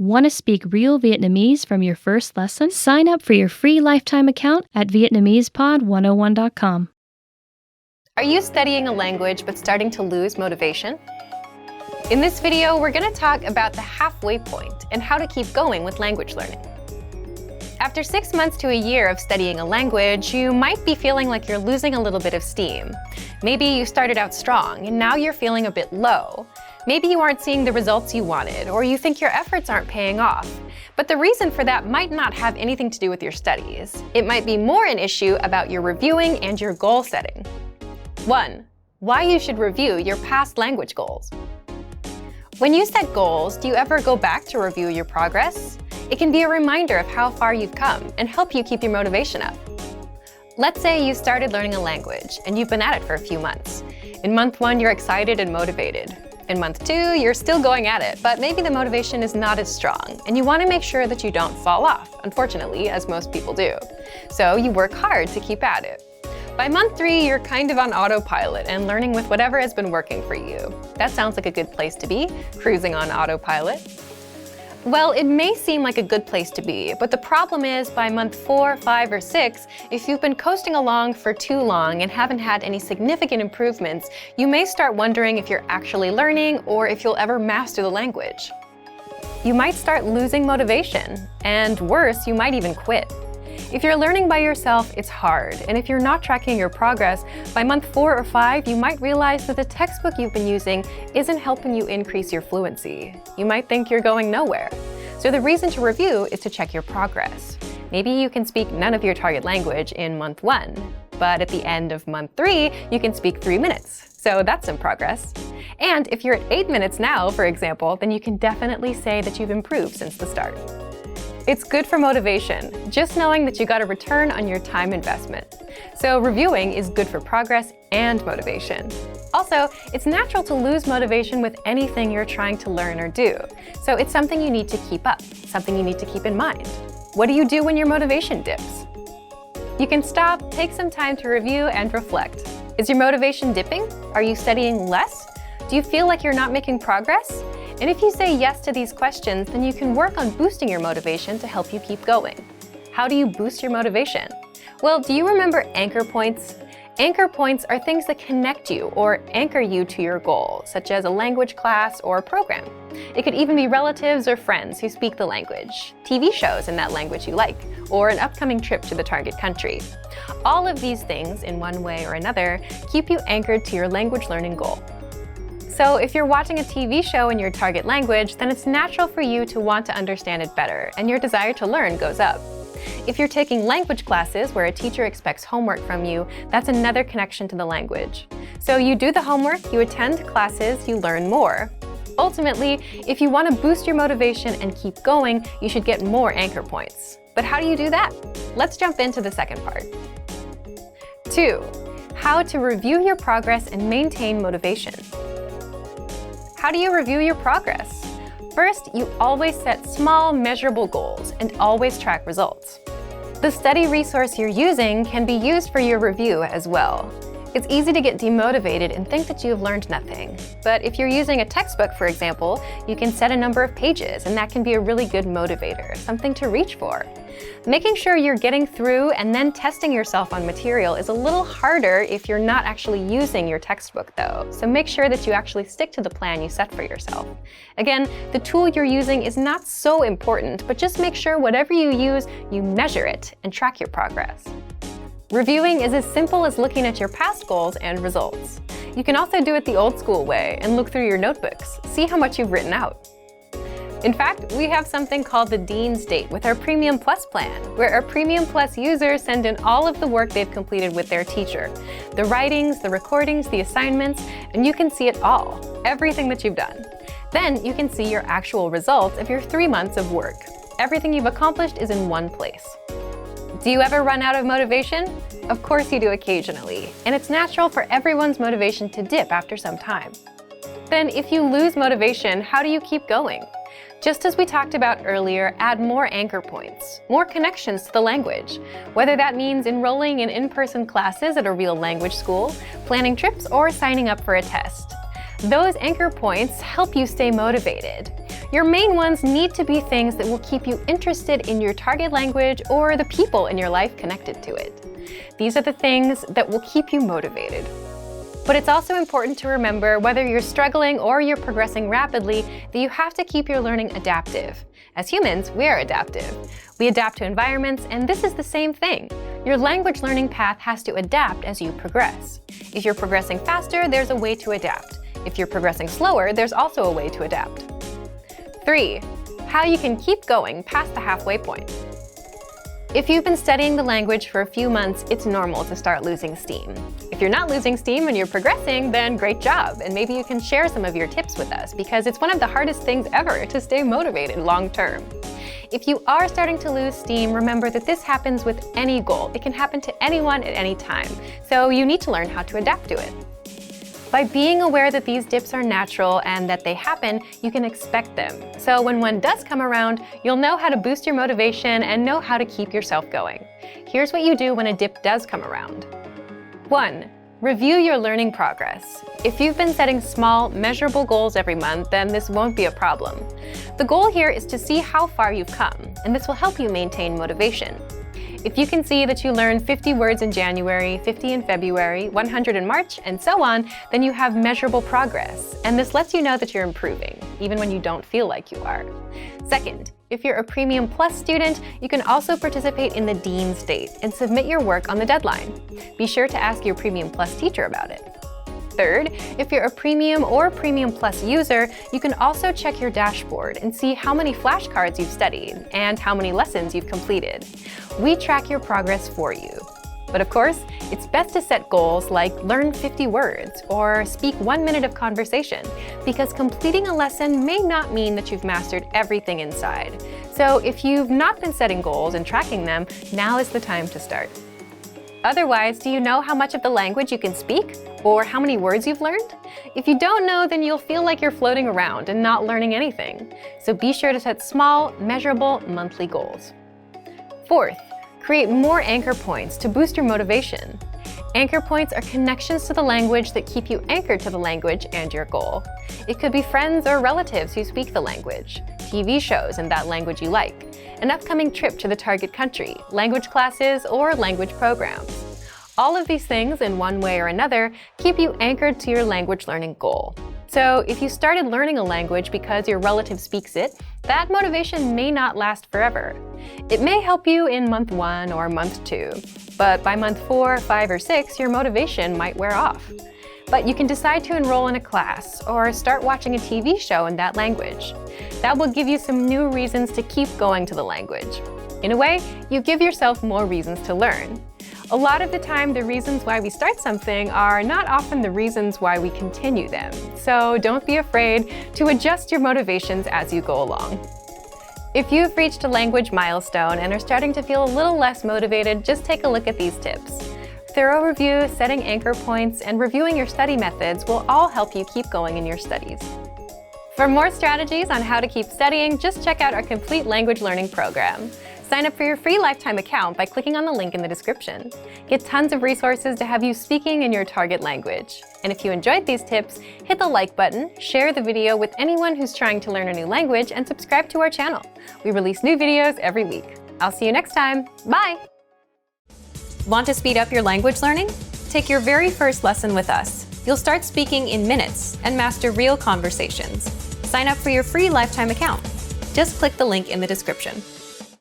Want to speak real Vietnamese from your first lesson? Sign up for your free lifetime account at Vietnamesepod101.com. Are you studying a language but starting to lose motivation? In this video, we're going to talk about the halfway point and how to keep going with language learning. After 6 months to a year of studying a language, you might be feeling like you're losing a little bit of steam. Maybe you started out strong and now you're feeling a bit low. Maybe you aren't seeing the results you wanted, or you think your efforts aren't paying off. But the reason for that might not have anything to do with your studies. It might be more an issue about your reviewing and your goal setting. 1. Why you should review your past language goals. When you set goals, do you ever go back to review your progress? It can be a reminder of how far you've come and help you keep your motivation up. Let's say you started learning a language and you've been at it for a few months. In month 1, you're excited and motivated. In month 2, you're still going at it, but maybe the motivation is not as strong, and you want to make sure that you don't fall off, unfortunately, as most people do. So you work hard to keep at it. By month 3, you're kind of on autopilot and learning with whatever has been working for you. That sounds like a good place to be, cruising on autopilot. Well, it may seem like a good place to be, but the problem is by month 4, 5, or 6, if you've been coasting along for too long and haven't had any significant improvements, you may start wondering if you're actually learning or if you'll ever master the language. You might start losing motivation, and worse, you might even quit. If you're learning by yourself, it's hard, and if you're not tracking your progress, by month 4 or 5, you might realize that the textbook you've been using isn't helping you increase your fluency. You might think you're going nowhere. So the reason to review is to check your progress. Maybe you can speak none of your target language in month 1, but at the end of month 3, you can speak 3 minutes. So that's some progress. And if you're at 8 minutes now, for example, then you can definitely say that you've improved since the start. It's good for motivation, just knowing that you got a return on your time investment. So reviewing is good for progress and motivation. Also, it's natural to lose motivation with anything you're trying to learn or do. So it's something you need to keep up, something you need to keep in mind. What do you do when your motivation dips? You can stop, take some time to review and reflect. Is your motivation dipping? Are you studying less? Do you feel like you're not making progress? And if you say yes to these questions, then you can work on boosting your motivation to help you keep going. How do you boost your motivation? Well, do you remember anchor points? Anchor points are things that connect you or anchor you to your goal, such as a language class or a program. It could even be relatives or friends who speak the language, TV shows in that language you like, or an upcoming trip to the target country. All of these things, in one way or another, keep you anchored to your language learning goal. So if you're watching a TV show in your target language, then it's natural for you to want to understand it better, and your desire to learn goes up. If you're taking language classes where a teacher expects homework from you, that's another connection to the language. So you do the homework, you attend classes, you learn more. Ultimately, if you want to boost your motivation and keep going, you should get more anchor points. But how do you do that? Let's jump into the second part. 2. How to review your progress and maintain motivation. How do you review your progress? First, you always set small, measurable goals and always track results. The study resource you're using can be used for your review as well. It's easy to get demotivated and think that you have learned nothing. But if you're using a textbook, for example, you can set a number of pages, and that can be a really good motivator, something to reach for. Making sure you're getting through and then testing yourself on material is a little harder if you're not actually using your textbook though, so make sure that you actually stick to the plan you set for yourself. Again, the tool you're using is not so important, but just make sure whatever you use, you measure it and track your progress. Reviewing is as simple as looking at your past goals and results. You can also do it the old school way and look through your notebooks, see how much you've written out. In fact, we have something called the Dean's Date with our Premium Plus plan, where our Premium Plus users send in all of the work they've completed with their teacher. The writings, the recordings, the assignments, and you can see it all, everything that you've done. Then you can see your actual results of your 3 months of work. Everything you've accomplished is in one place. Do you ever run out of motivation? Of course you do occasionally, and it's natural for everyone's motivation to dip after some time. Then if you lose motivation, how do you keep going? Just as we talked about earlier, add more anchor points, more connections to the language, whether that means enrolling in in-person classes at a real language school, planning trips, or signing up for a test. Those anchor points help you stay motivated. Your main ones need to be things that will keep you interested in your target language or the people in your life connected to it. These are the things that will keep you motivated. But it's also important to remember, whether you're struggling or you're progressing rapidly, that you have to keep your learning adaptive. As humans, we are adaptive. We adapt to environments, and this is the same thing. Your language learning path has to adapt as you progress. If you're progressing faster, there's a way to adapt. If you're progressing slower, there's also a way to adapt. 3. How you can keep going past the halfway point. If you've been studying the language for a few months, it's normal to start losing steam. If you're not losing steam and you're progressing, then great job, and maybe you can share some of your tips with us, because it's one of the hardest things ever to stay motivated long term. If you are starting to lose steam, remember that this happens with any goal. It can happen to anyone at any time, so you need to learn how to adapt to it. By being aware that these dips are natural and that they happen, you can expect them. So when one does come around, you'll know how to boost your motivation and know how to keep yourself going. Here's what you do when a dip does come around. 1. Review your learning progress. If you've been setting small, measurable goals every month, then this won't be a problem. The goal here is to see how far you've come, and this will help you maintain motivation. If you can see that you learned 50 words in January, 50 in February, 100 in March, and so on, then you have measurable progress, and this lets you know that you're improving, even when you don't feel like you are. Second, if you're a Premium Plus student, you can also participate in the Dean State and submit your work on the deadline. Be sure to ask your Premium Plus teacher about it. Third, if you're a Premium or Premium Plus user, you can also check your dashboard and see how many flashcards you've studied and how many lessons you've completed. We track your progress for you. But of course, it's best to set goals like learn 50 words or speak 1 minute of conversation, because completing a lesson may not mean that you've mastered everything inside. So if you've not been setting goals and tracking them, now is the time to start. Otherwise, do you know how much of the language you can speak? Or how many words you've learned? If you don't know, then you'll feel like you're floating around and not learning anything. So be sure to set small, measurable, monthly goals. Fourth, create more anchor points to boost your motivation. Anchor points are connections to the language that keep you anchored to the language and your goal. It could be friends or relatives who speak the language, TV shows in that language you like, an upcoming trip to the target country, language classes, or language programs. All of these things, in one way or another, keep you anchored to your language learning goal. So if you started learning a language because your relative speaks it, that motivation may not last forever. It may help you in month 1 or month 2, but by month 4, 5, or 6, your motivation might wear off. But you can decide to enroll in a class or start watching a TV show in that language. That will give you some new reasons to keep going to the language. In a way, you give yourself more reasons to learn. A lot of the time, the reasons why we start something are not often the reasons why we continue them. So don't be afraid to adjust your motivations as you go along. If you've reached a language milestone and are starting to feel a little less motivated, just take a look at these tips. Thorough review, setting anchor points, and reviewing your study methods will all help you keep going in your studies. For more strategies on how to keep studying, just check out our complete language learning program. Sign up for your free lifetime account by clicking on the link in the description. Get tons of resources to have you speaking in your target language. And if you enjoyed these tips, hit the like button, share the video with anyone who's trying to learn a new language, and subscribe to our channel. We release new videos every week. I'll see you next time. Bye! Want to speed up your language learning? Take your very first lesson with us. You'll start speaking in minutes and master real conversations. Sign up for your free lifetime account. Just click the link in the description.